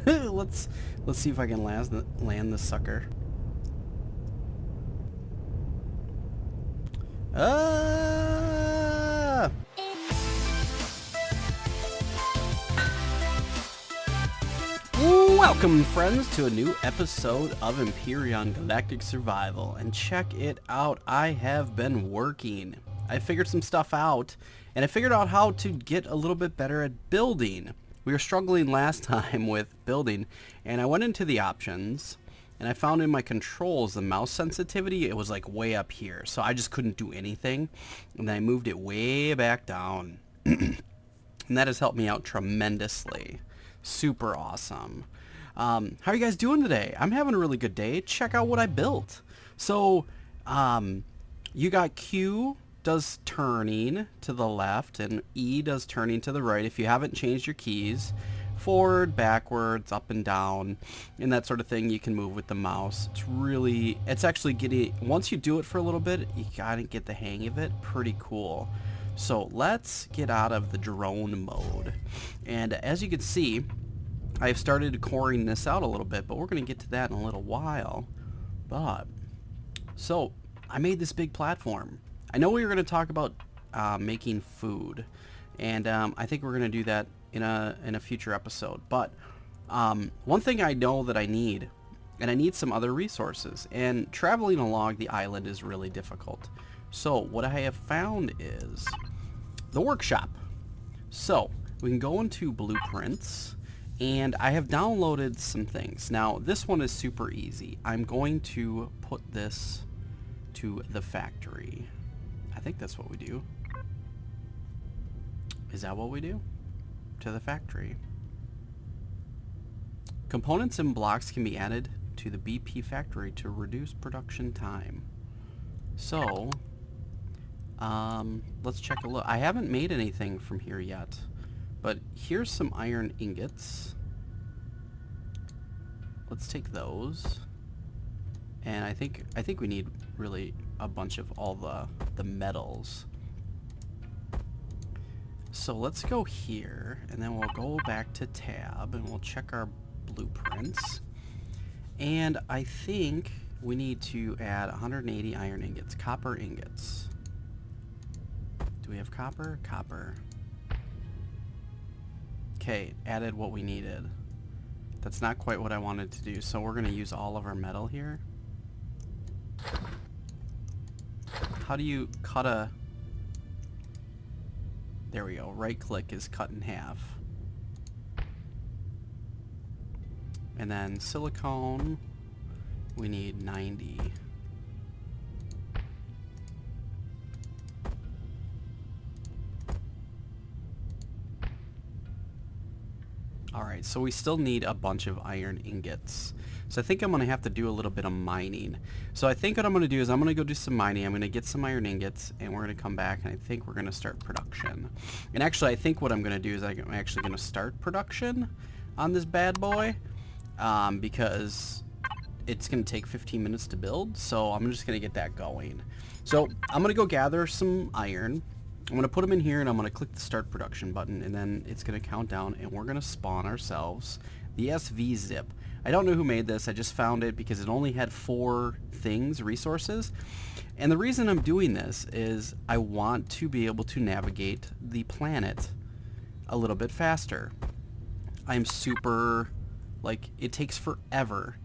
let's see if I can land this sucker. Ah! Welcome, friends, to a new episode of Empyrion Galactic Survival. And check it out, I have been working. I figured some stuff out, and I figured out how to get a little bit better at building. We were struggling last time with building, and I went into the options, and I found in my controls the mouse sensitivity, it was like way up here, so I just couldn't do anything, and then I moved it way back down. And that has helped me out tremendously. Super awesome. How are you guys doing today? I'm having a really good day. Check out what I built. So, you got Q does turning to the left, and E does turning to the right if you haven't changed your keys. Forward, backwards, up and down, and that sort of thing you can move with the mouse. It's actually getting, once you do it for a little bit, you gotta get the hang of it. Pretty cool. So let's get out of the drone mode. And as you can see, I've started coring this out a little bit, but we're going to get to that in a little while. So I made this big platform. I know we were going to talk about making food, and I think we're going to do that in a future episode. But one thing I know that I need, and I need some other resources, and traveling along the island is really difficult. So what I have found is the workshop. So we can go into blueprints, and I have downloaded some things. Now this one is super easy. I'm going to put this to the factory. I think that's what we do. Is that what we do? To the factory. Components and blocks can be added to the BP factory to reduce production time. So let's check a look. I haven't made anything from here yet, but here's some iron ingots. Let's take those, and I think we need really a bunch of all the metals. So let's go here, and then we'll go back to tab, and we'll check our blueprints. And I think we need to add 180 iron ingots, copper ingots. Do we have copper? Copper. Okay, added what we needed. That's not quite what I wanted to do, so we're going to use all of our metal here. How do you cut a... There we go. Right click is cut in half. And then silicone, we need 90. Alright, so we still need a bunch of iron ingots. So I think I'm going to have to do a little bit of mining. So I think what I'm going to do is I'm going to go do some mining. I'm going to get some iron ingots, and we're going to come back, and I think we're going to start production. And actually, I think what I'm going to do is I'm actually going to start production on this bad boy, because it's going to take 15 minutes to build, so I'm just going to get that going. So I'm going to go gather some iron. I'm going to put them in here, and I'm going to click the start production button, and then it's going to count down, and we're going to spawn ourselves the SV zip. I don't know who made this. I just found it because it only had 4 resources. And the reason I'm doing this is I want to be able to navigate the planet a little bit faster. I'm super, like, it takes forever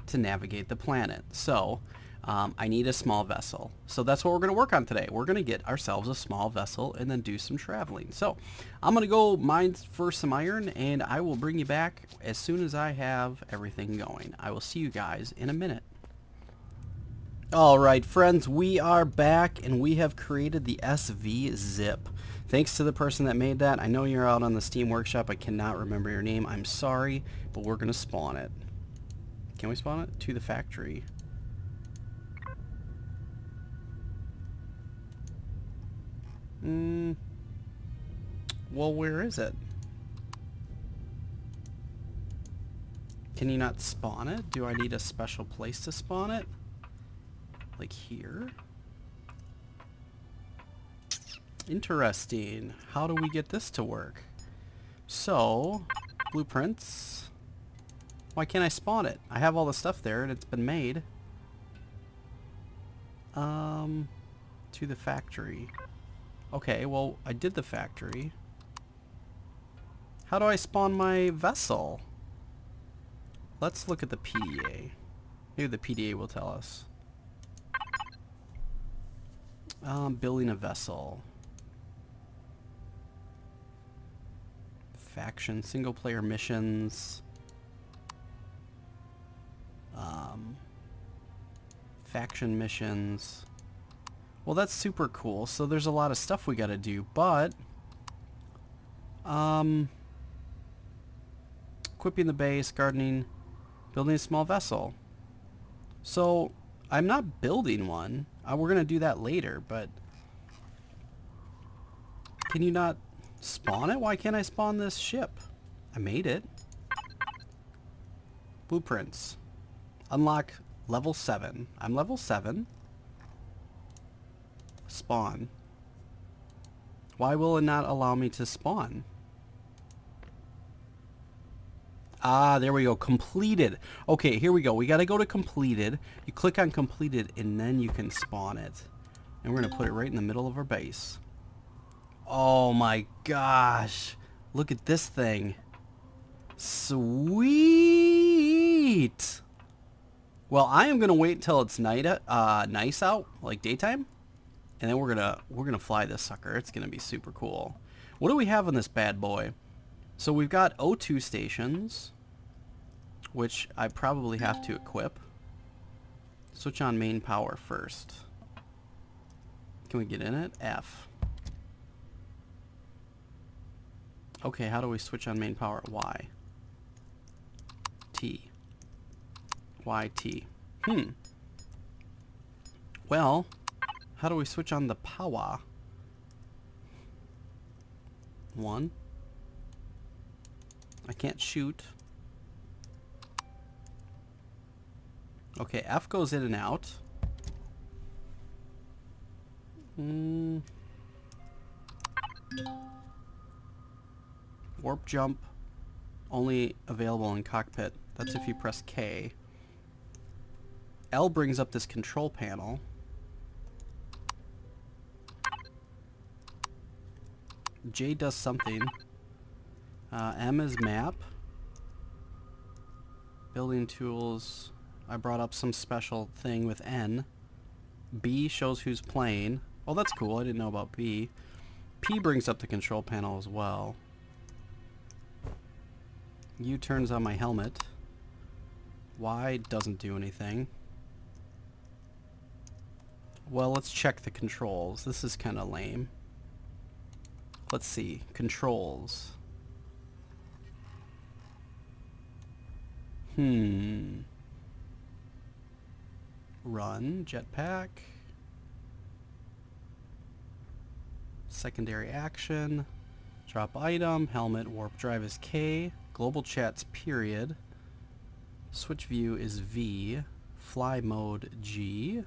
to navigate the planet. So I need a small vessel. So that's what we're going to work on today. We're going to get ourselves a small vessel and then do some traveling. So I'm going to go mine for some iron, and I will bring you back as soon as I have everything going. I will see you guys in a minute. Alright friends, we are back, and we have created the SV zip. Thanks to the person that made that. I know you're out on the Steam Workshop. I cannot remember your name. I'm sorry, but we're going to spawn it. Can we spawn it? To the factory. Well, where is it? Can you not spawn it? Do I need a special place to spawn it? Like here? Interesting. How do we get this to work? So, blueprints. Why can't I spawn it? I have all the stuff there and it's been made. To the factory. Okay, well, I did the factory. How do I spawn my vessel? Let's look at the PDA. Maybe the PDA will tell us. Building a vessel. Faction, single player missions. Faction missions. Well, that's super cool. So there's a lot of stuff we gotta do, but equipping the base, gardening, building a small vessel. So I'm not building one. We're gonna do that later, but can you not spawn it? Why can't I spawn this ship? I made it. Blueprints. Unlock level 7. I'm level 7. Spawn. Why will it not allow me to spawn? Ah, there we go. Completed. Okay, here we go. We got to go to completed. You click on completed and then you can spawn it. And we're going to put it right in the middle of our base. Oh my gosh. Look at this thing. Sweet. Well, I am going to wait until it's nice out, like daytime. And then we're gonna fly this sucker. It's gonna be super cool. What do we have on this bad boy? So we've got O2 stations, which I probably have to equip. Switch on main power first. Can we get in it? F. Okay, how do we switch on main power? Y. T. Y, T. Well, how do we switch on the power? 1. I can't shoot. Okay, F goes in and out. Warp jump. Only available in cockpit. That's if you press K. L brings up this control panel. J does something. M is map. Building tools. I brought up some special thing with N. B shows who's playing. Oh, that's cool. I didn't know about B. P brings up the control panel as well. U turns on my helmet. Y doesn't do anything. Well, let's check the controls. This is kind of lame. Let's see. Controls. Run. Jetpack. Secondary action. Drop item. Helmet. Warp drive is K. Global chat's period. Switch view is V. Fly mode G.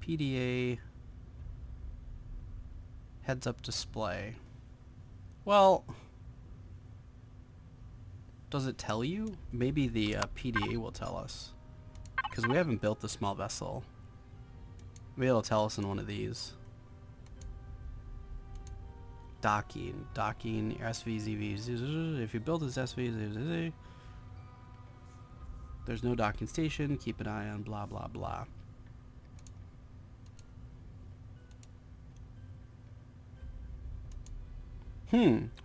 PDA. Heads up display. Well, does it tell you? Maybe the PDA will tell us. Because we haven't built the small vessel. Maybe it'll tell us in one of these. Docking. Docking. SVZV. If you build this SVZV, there's no docking station. Keep an eye on blah blah blah.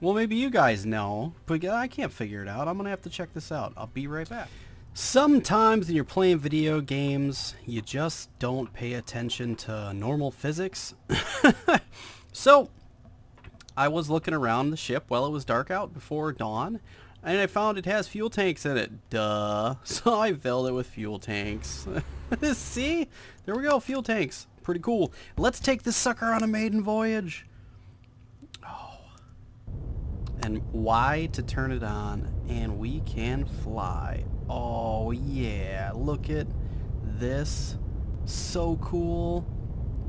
Well, maybe you guys know, but I can't figure it out. I'm going to have to check this out. I'll be right back. Sometimes when you're playing video games, you just don't pay attention to normal physics. So, I was looking around the ship while it was dark out before dawn, and I found it has fuel tanks in it. Duh. So I filled it with fuel tanks. See? There we go, fuel tanks. Pretty cool. Let's take this sucker on a maiden voyage. And Y to turn it on, and we can fly. Oh yeah, look at this. So cool.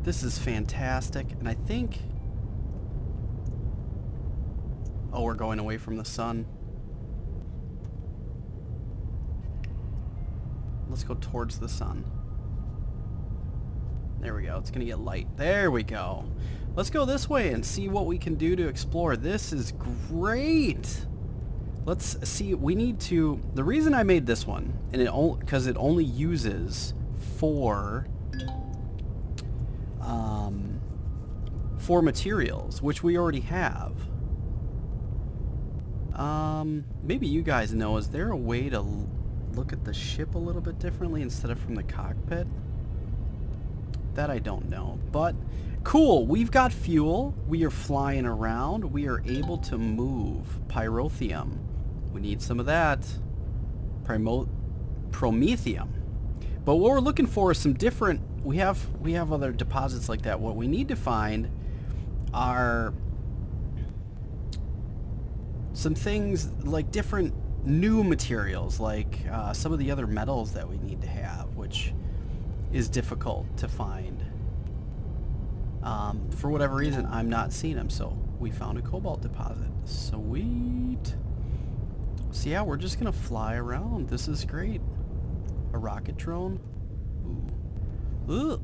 This is fantastic. And I think... Oh, we're going away from the sun. Let's go towards the sun. There we go. It's going to get light. There we go. Let's go this way and see what we can do to explore. This is great. Let's see. We need to... The reason I made this one, and because it only uses four materials, which we already have. Maybe you guys know, is there a way to look at the ship a little bit differently instead of from the cockpit? That I don't know, but cool. We've got fuel. We are flying around. We are able to move. Pyrotheum. We need some of that. Promethium. But what we're looking for is some different... We have other deposits like that. What we need to find are some things like different new materials, like some of the other metals that we need to have, which is difficult to find. For whatever reason, I'm not seeing them, so we found a cobalt deposit. Sweet. So yeah, we're just gonna fly around. This is great. A rocket drone. Ooh. Ugh.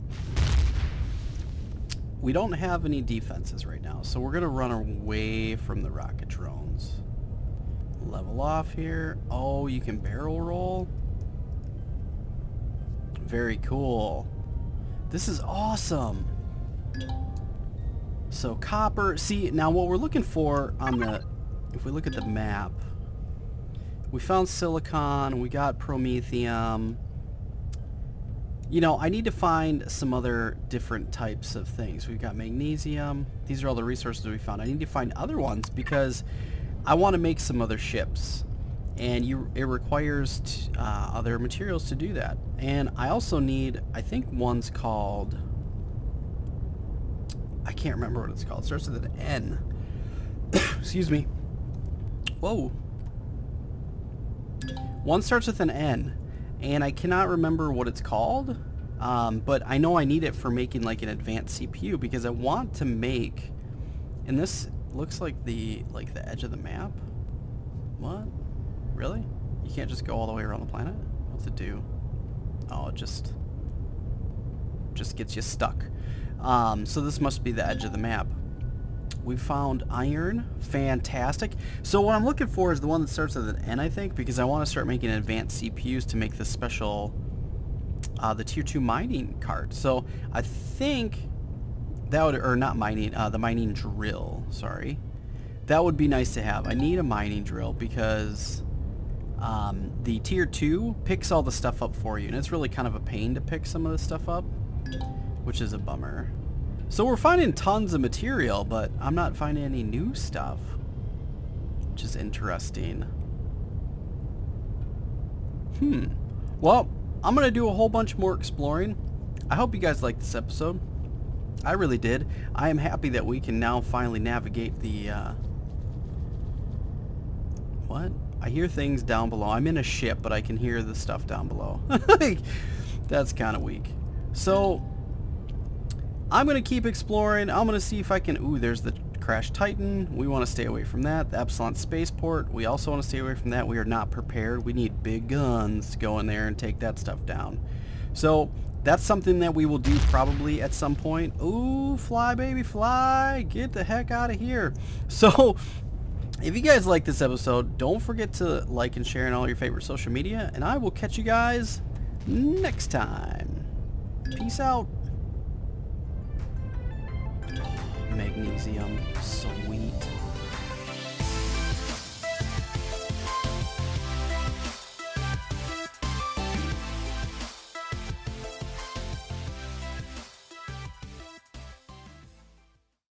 We don't have any defenses right now, so we're gonna run away from the rocket drones. Level off here. Oh, you can barrel roll. Very cool. This is awesome. So copper. See, now what we're looking for on the... If we look at the map, we found silicon, we got promethium. You know, I need to find some other different types of things. We've got magnesium. These are all the resources we found. I need to find other ones because I want to make some other ships. And it requires other materials to do that. And I also need, I think one's called... I can't remember what it's called. It starts with an N. Excuse me. Whoa. One starts with an N. And I cannot remember what it's called, but I know I need it for making like an advanced CPU because I want to make, and this looks like the edge of the map. What? Really? You can't just go all the way around the planet? What's it do? Oh, it just gets you stuck. So this must be the edge of the map. We found iron. Fantastic. So what I'm looking for is the one that starts with an N, I think, because I want to start making advanced CPUs to make the special, the tier 2 mining cart. So I think that would, or not mining, the mining drill, sorry. That would be nice to have. I need a mining drill because the tier 2 picks all the stuff up for you, and it's really kind of a pain to pick some of this stuff up, which is a bummer. So we're finding tons of material, but I'm not finding any new stuff, which is interesting. Well, I'm going to do a whole bunch more exploring. I hope you guys liked this episode. I really did. I am happy that we can now finally navigate the... What? I hear things down below. I'm in a ship, but I can hear the stuff down below. That's kind of weak. So... I'm going to keep exploring. I'm going to see if I can... Ooh, there's the Crash Titan. We want to stay away from that. The Epsilon Spaceport. We also want to stay away from that. We are not prepared. We need big guns to go in there and take that stuff down. So, that's something that we will do probably at some point. Ooh, fly, baby, fly. Get the heck out of here. So, if you guys like this episode, don't forget to like and share on all your favorite social media. And I will catch you guys next time. Peace out. Magnesium. Sweet.